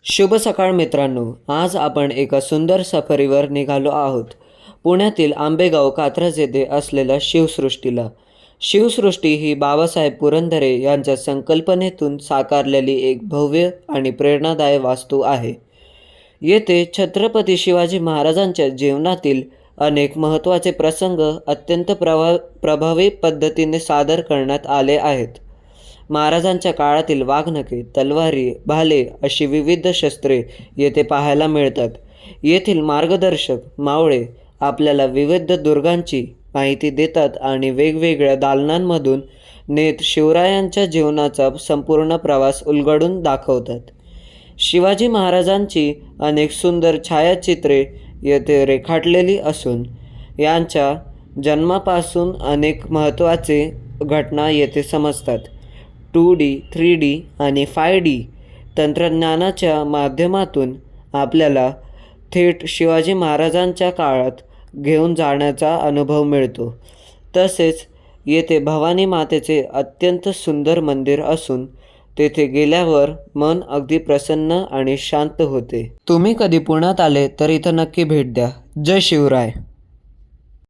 शुभ सकाळ मित्रांनो, आज आपण एका सुंदर सफरीवर निघालो आहोत. पुण्यातील आंबेगाव कात्रज येथे असलेल्या शिवसृष्टीला. शिवसृष्टी ही बाबासाहेब पुरंदरे यांच्या संकल्पनेतून साकारलेली एक भव्य आणि प्रेरणादायी वास्तू आहे. येथे छत्रपती शिवाजी महाराजांच्या जीवनातील अनेक महत्त्वाचे प्रसंग अत्यंत प्रभावी पद्धतीने सादर करण्यात आले आहेत. महाराजांच्या काळातील वाघनखे, तलवारी, भाले अशी विविध शस्त्रे येथे पाहायला मिळतात. येथील मार्गदर्शक मावळे आपल्याला विविध दुर्गांची माहिती देतात आणि वेगवेगळ्या दालनांमधून नेत शिवरायांच्या जीवनाचा संपूर्ण प्रवास उलगडून दाखवतात. शिवाजी महाराजांची अनेक सुंदर छायाचित्रे येथे रेखाटलेली असून यांच्या जन्मापासून अनेक महत्त्वाचे घटना येथे समजतात. 2D, 3D आणि 5D तंत्रज्ञानाच्या माध्यमातून आपल्याला थेट शिवाजी महाराजांच्या काळात घेऊन जाण्याचा अनुभव मिळतो. तसेच येथे भवानी मातेचे अत्यंत सुंदर मंदिर असून तेथे गेल्यावर मन अगदी प्रसन्न आणि शांत होते. तुम्ही कधी पुण्यात आले तर इथं नक्की भेट द्या. जय शिवराय.